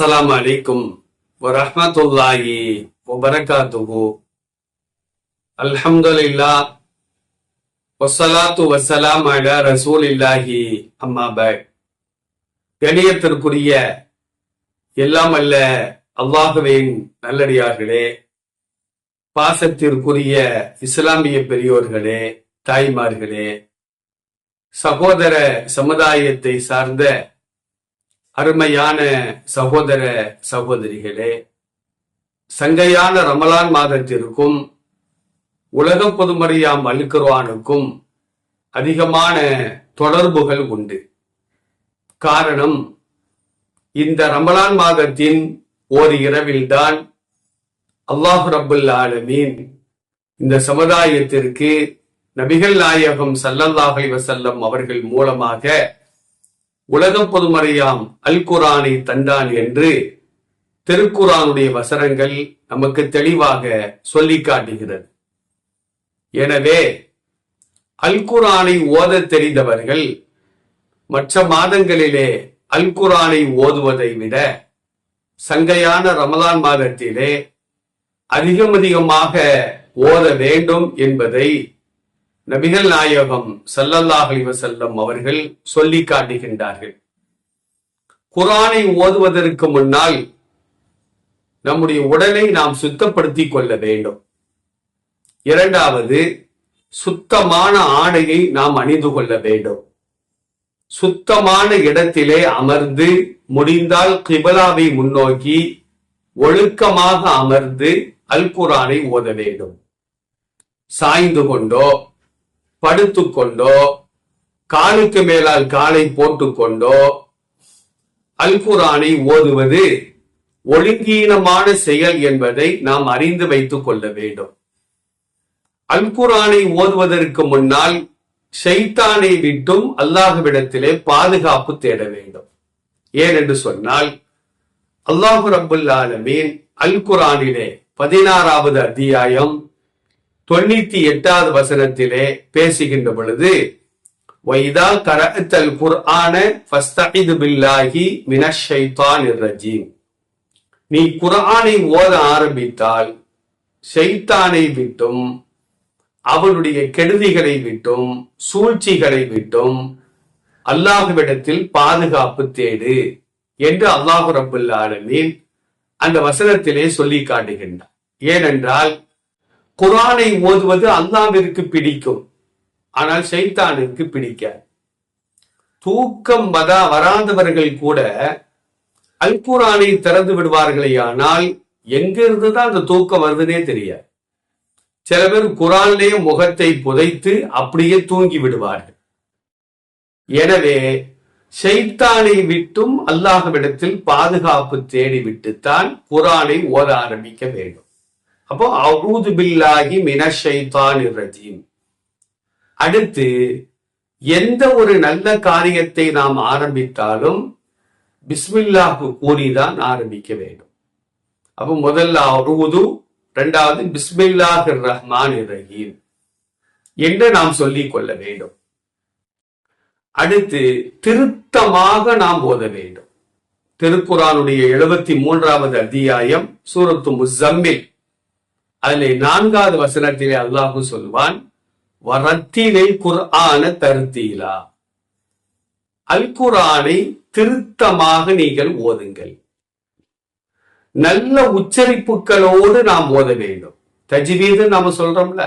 அஸ்ஸலாமு அலைக்கும் வரஹ்மத்துல்லாஹி வபரகாத்துஹு. அல்ஹம்துலில்லாஹ் வஸ்ஸலாத்து வஸ்ஸலாம் அலா ரசூலில்லாஹி அம்மா பஅத். கணியத்திற்குரிய எல்லாம் அல்ல அல்லாஹ்வின் நல்லடியார்களே, பாசத்திற்குரிய இஸ்லாமிய பெரியோர்களே, தாய்மார்களே, சகோதர சமுதாயத்தை சார்ந்த அருமையான சகோதர சகோதரிகளே, சங்கையான ரமலான் மாதத்திற்கும் உலக பொதுமறையாம் அல் குர்ஆனுக்கும் அதிகமான தொடர்புகள் உண்டு. காரணம், இந்த ரமலான் மாதத்தின் ஓர் இரவில்தான் அல்லாஹ் ரப்புல் ஆலமீன் இந்த சமுதாயத்திற்கு நபிகள் நாயகம் ஸல்லல்லாஹு அலைஹி வஸல்லம் அவர்கள் மூலமாக உலக பொதுமறையாம் அல் குர்ஆனை தந்தான் என்று திருக்குர்ஆனுடைய வசனங்கள் நமக்கு தெளிவாக சொல்லி காட்டுகிறது. எனவே அல் குர்ஆனை ஓத தெரிந்தவர்கள் மற்ற மாதங்களிலே அல் குர்ஆனை ஓதுவதை விட சங்கையான ரமலான் மாதத்திலே அதிகமாக ஓத வேண்டும் என்பதை நபிகள் நாயகம் ஸல்லல்லாஹு அலைஹி வஸல்லம் அவர்கள் சொல்லி காட்டுகின்றார்கள். குர்ஆனை ஓதுவதற்கு முன்னால் நம்முடைய உடலை நாம் சுத்தப்படுத்திக் கொள்ள வேண்டும். இரண்டாவது, சுத்தமான ஆடையை நாம் அணிந்து கொள்ள வேண்டும். சுத்தமான இடத்திலே அமர்ந்து, முடிந்தால் கிப்லாவை முன்னோக்கி ஒழுக்கமாக அமர்ந்து அல் குர்ஆனை ஓத வேண்டும். சாய்ந்து கொண்டோ படுத்துக்கொண்டோ காலுக்கு மேலால் காலை போட்டுக்கொண்டோ அல் குர்ஆனை ஓதுவது ஒழுங்கீனமான செயல் என்பதை நாம் அறிந்து வைத்துக் கொள்ள வேண்டும். அல் குர்ஆனை ஓதுவதற்கு முன்னால் ஷைத்தானை விட்டும் அல்லாஹ்விடத்திலே பாதுகாப்பு தேட வேண்டும். ஏனென்று சொன்னால், அல்லாஹ் ரப்புல் ஆலமீன் அல் குர்ஆனிலே 16வது அத்தியாயம் 98வது வசனத்திலே பேசுகின்ற பொழுது, வைதா கரஅத்தல் குர்ஆன ஃபஸ்தஇது பில்லாஹி மினஷ் ஷைத்தானிர் ரஜீம். நீ குர்ஆனை ஓத ஆரம்பித்தால் ஷைத்தானை விட்டும் அவனுடைய கெடுதிகளை விட்டும் சூழ்ச்சிகளை விட்டும் அல்லாஹ்விடத்தில் பாதுகாப்பு தேடு என்று அல்லாஹ் ரப்புல் ஆலமீன் அந்த வசனத்திலே சொல்லி காட்டுகின்றார். ஏனென்றால் குர்ஆனை ஓதுவது அல்லாஹ்விற்கு பிடிக்கும், ஆனால் ஷைத்தானுக்கு பிடிக்காது. தூக்கம் வராதவர்கள் கூட அல் குர்ஆனை திறந்து விடுவார்களே, ஆனால் எங்கிருந்துதான் அந்த தூக்கம் வருதுன்னே தெரியாது. சில பேர் குர்ஆனிலேயே முகத்தை புதைத்து அப்படியே தூங்கி விடுவார்கள். எனவே ஷைத்தானை விட்டும் அல்லாஹ்விடத்தில் பாதுகாப்பு தேடிவிட்டுத்தான் குர்ஆனை ஓத ஆரம்பிக்க வேண்டும். அப்போ அஊது பில்லாஹி மினஷ் ஷைத்தானிர் ரஜீம். அடுத்து, எந்த ஒரு நல்ல காரியத்தை நாம் ஆரம்பித்தாலும் பிஸ்மில்லாஹ் கூறிதான் ஆரம்பிக்க வேண்டும். அப்போ முதல்ல அஊது, இரண்டாவது பிஸ்மில்லாஹிர் ரஹ்மானிர் ரஹீம் என்று நாம் சொல்லிக் கொள்ள வேண்டும். அடுத்து, திருத்தமாக நாம் ஓத வேண்டும். திருக்குர்ஆனுடைய 73வது அத்தியாயம் சூரத்து முஸம்மில், அதிலே 4வது வசனத்திலே அல்லாஹ் சொல்வான், வரத்திலில் குர்ஆன தர்தீலா. அல் குர்ஆனை திருத்தமாக நீங்கள் ஓதுங்கள். நல்ல உச்சரிப்புகளோடு நாம் ஓத வேண்டும். தஜ்வீது நாம சொல்றோம்ல,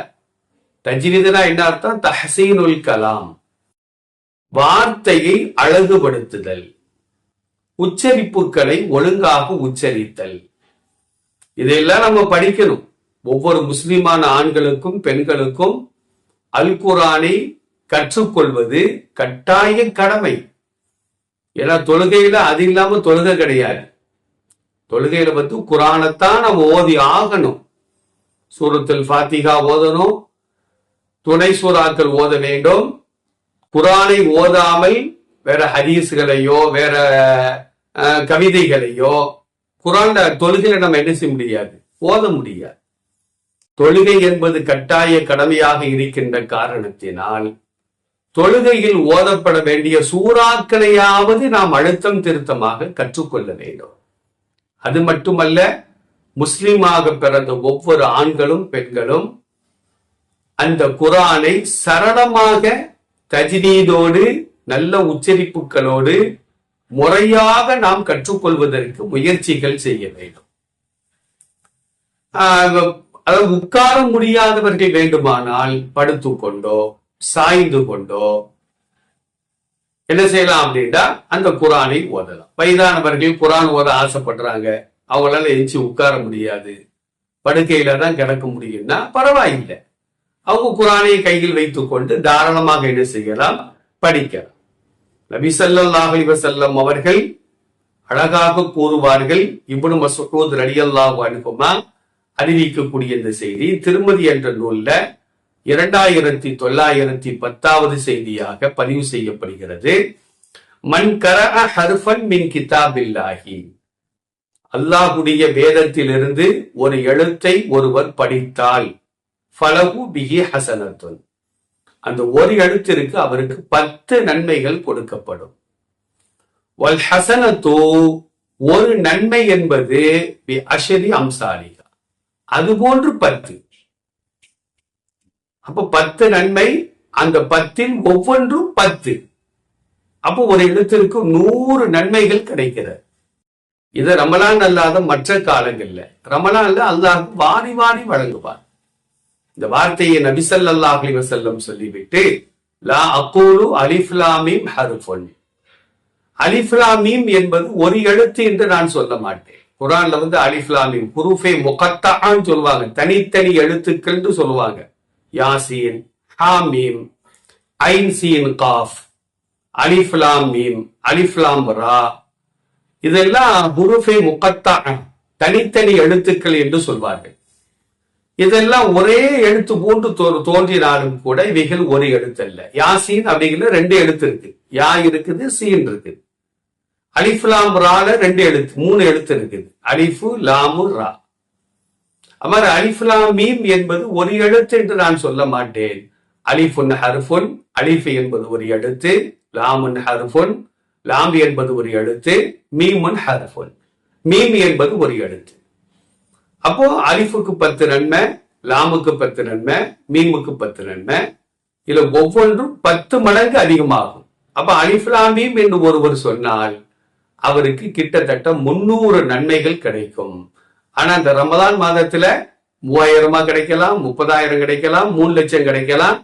தஜ்வீதுனா என்ன அர்த்தம்? தஹ்சீனுல் கலாம், வார்த்தையை அழகுபடுத்துதல், உச்சரிப்புகளை ஒழுங்காக உச்சரித்தல். இதெல்லாம் நம்ம படிக்கணும். ஒவ்வொரு முஸ்லிமான ஆண்களுக்கும் பெண்களுக்கும் அல் குர்ஆனை கற்றுக்கொள்வது கட்டாய கடமை. ஏன்னா தொழுகையில அது இல்லாம தொழுகை கிடையாது. தொழுகையில குர்ஆனைத்தான் நம்ம ஓதி ஆகணும். சூரத்துல் ஃபாத்திஹா ஓதணும், துணை சூறாக்கள் ஓத வேண்டும். குர்ஆனை ஓதாமல் வேற ஹதீஸ்களையோ வேற கவிதைகளையோ குர்ஆன்ல தொழுகையில நம்ம என்ன செய்ய முடியாது, ஓத முடியாது. தொழுகை என்பது கட்டாய கடமையாக இருக்கின்ற காரணத்தினால் தொழுகையில் ஓதப்பட வேண்டிய சூறாக்களையாவது நாம் அழுத்தம் திருத்தமாக கற்றுக்கொள்ள வேண்டும். அது மட்டுமல்ல, முஸ்லிமாக பிறந்த ஒவ்வொரு ஆண்களும் பெண்களும் அந்த குர்ஆனை சரளமாக தஜ்வீதோடு நல்ல உச்சரிப்புகளோடு முறையாக நாம் கற்றுக்கொள்வதற்கு முயற்சிகள் செய்ய வேண்டும். அதாவது உட்கார முடியாதவர்கள் வேண்டுமானால் படுத்து கொண்டோ சாய்ந்து கொண்டோ என்ன செய்யலாம் அப்படின்னா அந்த குர்ஆனை ஓதலாம். வயதானவர்கள் குர்ஆன் ஓத ஆசைப்படுறாங்க, அவங்களால எஞ்சி உட்கார முடியாது, படுக்கையில தான் கிடக்க முடியும்னா பரவாயில்லை, அவங்க குர்ஆனை கையில் வைத்துக் கொண்டு தாராளமாக என்ன செய்யலாம், படிக்கலாம். நபி ஸல்லல்லாஹு அலைஹி வஸல்லம் அவர்கள் அழகாக கூறுவார்கள். இப்னு மஸ்ஊத் ரலியல்லாஹு அன்ஹுமா அறிவிக்கக்கூடிய இந்த செய்தி திருமதி என்ற நூல்ல 2910வது செய்தியாக பதிவு செய்யப்படுகிறது. மன் கரஅ ஹர்ஃபன் மின் கிதாபில்லாஹி, அல்லாஹ்வுடைய வேதத்திலிருந்து ஒரு எழுத்தை ஒருவர் படித்தால் ஃபலஹு பிஹி ஹஸனத்துன், அந்த ஒரு எழுத்திற்கு அவருக்கு 10 நன்மைகள் கொடுக்கப்படும். வல் ஹஸனத்து, ஒரு நன்மை என்பது பி அஷரி அம்சாலிஹா, அது போன்று 10. அப்ப 10 நன்மை, அந்த 10ல் ஒவ்வொன்றும் 10. அப்போ ஒரு எழுத்திற்கு 100 நன்மைகள் கிடைக்கிறது. இது ரமலான் அல்லாத மற்ற காலங்கள்ல, ரமலான்ல அல்லாஹ் வாரி வாரி வழங்குவார். இந்த வார்த்தையை நபி ஸல்லல்லாஹு அலைஹி வஸல்லம் சொல்லிவிட்டு, லா அகூலு அலிஃப் லாம் மீம் ஹர்ஃபுன், அலிஃப் லாம் மீம் என்பது ஒரு எழுத்து என்று நான் சொல்ல மாட்டேன். குர்ஆன்ல அலிஃப் லாம் மீம் ஹுரூஃபே முகத்தஆன்னு சொல்லுவாங்க, தனித்தனி எழுத்துக்கள் சொல்லுவாங்க. யாசீன், ஹாமீம், ஐன் சீன் காஃப், அலிஃப் லாம் மீம், அலிஃப் லாம் ரா, இதெல்லாம் ஹுரூஃபே முகத்தஆ, தனித்தனி எழுத்துக்கள் என்று சொல்வார்கள். இதெல்லாம் ஒரே எழுத்து போன்று தோன்றினாலும் கூட இவைகள் ஒரு எழுத்து அல்ல. யாசீன் அப்படிங்கிற 2 எழுத்து இருக்கு, யா இருக்குது, சீன் இருக்குது. அலிஃப் லாம் ரால 2 எழுத்து, 3 எழுத்து இருக்குது, அலிஃபு லாமு ரா. அவ்வாறு அலிஃப் லாம் மீம் என்பது ஒரு எழுத்து என்று நான் சொல்ல மாட்டேன். அலிஃபுன் ஹர்ஃபுன், அலிஃப் என்பது ஒரு எழுத்து, லாமுன் ஹர்ஃபுன், லாம் என்பது ஒரு எழுத்து, மீமுன் ஹர்ஃபுன், மீம் என்பது ஒரு எழுத்து. அப்போ அலிஃபுக்கு 10 நன்மை, லாமுக்கு 10 நன்மை, மீமுக்கு 10 நன்மை. இதுல ஒவ்வொன்றும் 10 மடங்கு அதிகமாகும். அப்ப அலிஃப் லாம் மீம் என்று ஒருவர் சொன்னால் அவருக்கு கிட்டத்தட்ட 300 நன்மைகள் கிடைக்கும். ஆனா இந்த ரமலான் மாதத்துல 3000 கிடைக்கலாம், 30,000 கிடைக்கலாம், 3 லட்சம் கிடைக்கலாம்.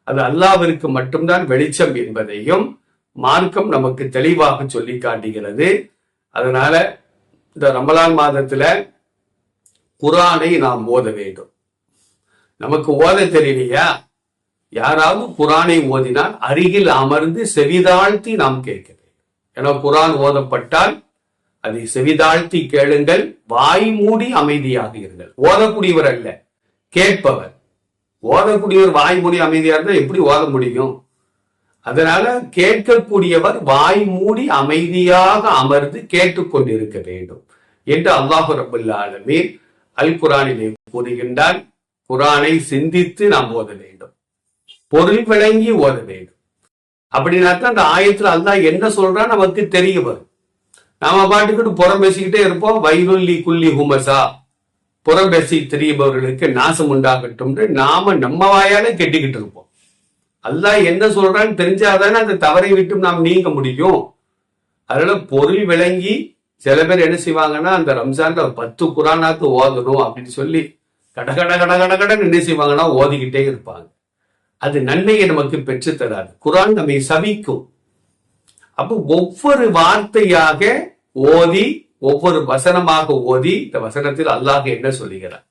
அது அல்லாஹ்விற்கு மட்டும்தான் வெளிச்சம் என்பதையும் மார்க்கம் நமக்கு தெளிவாக சொல்லி காட்டுகிறது. அதனால இந்த ரமலான் மாதத்துல குர்ஆனை நாம் ஓத வேண்டும். நமக்கு ஓத தெரியலையா, யாராவது குர்ஆனை ஓதினால் அருகில் அமர்ந்து செவிதாழ்த்தி நாம் கேட்க வேண்டும். ஏன்னா குர்ஆன் ஓதப்பட்டால் அதை செவிதாழ்த்தி கேளுங்கள், வாய் மூடி அமைதியாக இருங்கள். ஓதக்கூடியவர் அல்ல, கேட்பவர். ஓதக்கூடியவர் வாய் மூடி அமைதியா இருந்தா எப்படி ஓத முடியும்? அதனால கேட்கக்கூடியவர் வாய் மூடி அமைதியாக அமர்ந்து கேட்டுக்கொண்டிருக்க வேண்டும் என்று அல்லாஹ் ரப்பல் ஆலமீன் அல் குர்ஆனிலே கூறுகின்றான். குர்ஆனை சிந்தித்து நாம் ஓத வேண்டும், பொருள் விளங்கி ஓத வேண்டும். அப்படின்னாத்தான் அந்த ஆயத்துல அல்லாஹ் என்ன சொல்றான் நமக்கு தெரிய வரும். நாம பாட்டுக்கிட்டு புறம் பேசிக்கிட்டே இருப்போம். வைலுல்லி குல்லி ஹுமசா, புறம் பேசி தெரியபவர்களுக்கு நாசம் உண்டாகட்டும் நாம நம்ம வாயால கெட்டிக்கிட்டு இருப்போம். அல்லாஹ் என்ன சொல்றான்னு தெரிஞ்சாதானே அந்த தவறை விட்டு நாம் நீங்க முடியும். அதனால பொருள் விளங்கி சில பேர் என்ன செய்வாங்கன்னா, அந்த ரம்ஜான்ல 10 குர்ஆனாத்து ஓதணும் அப்படின்னு சொல்லி கடகட என்ன செய்வாங்கன்னா ஓதிக்கிட்டே இருப்பாங்க. அது நன்மையை நமக்கு பெற்று தராது. குர்ஆன் நம்மை சபிக்கும். அப்போ ஒவ்வொரு வார்த்தையாக ஓதி, ஒவ்வொரு வசனமாக ஓதி, இந்த வசனத்தில் அல்லாஹ் என்ன சொல்லுகிறார்,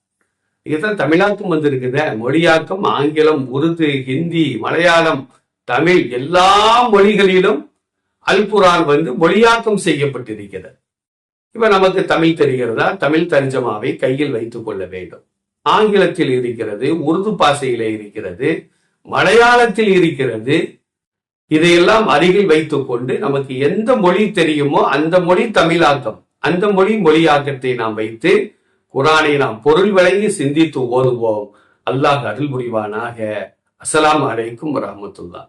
இதுதான் தமிழாக்கம் வந்திருக்குத. மொழியாக்கம் ஆங்கிலம், உருது, ஹிந்தி, மலையாளம், தமிழ் எல்லா மொழிகளிலும் அல் குர்ஆன் மொழியாக்கம் செய்யப்பட்டிருக்கிறது. இப்ப நமக்கு தமிழ் தெரிகிறதா, தமிழ் தர்ஜமாவை கையில் வைத்துக் கொள்ள வேண்டும். ஆங்கிலத்தில் இருக்கிறது, உருது பாஷையிலே இருக்கிறது, மலையாளத்தில் இருக்கிறது. இதையெல்லாம் அருகில் வைத்துக் கொண்டு நமக்கு எந்த மொழி தெரியுமோ அந்த மொழி தமிழாக்கம், அந்த மொழியாக்கத்தை நாம் வைத்து குர்ஆனை நாம் பொருள் விளங்கி சிந்தித்து ஓதுவோம். அல்லாஹ் அருள் புரிவானாக. அஸ்ஸலாமு அலைக்கும் வரஹ்மத்துல்லாஹ்.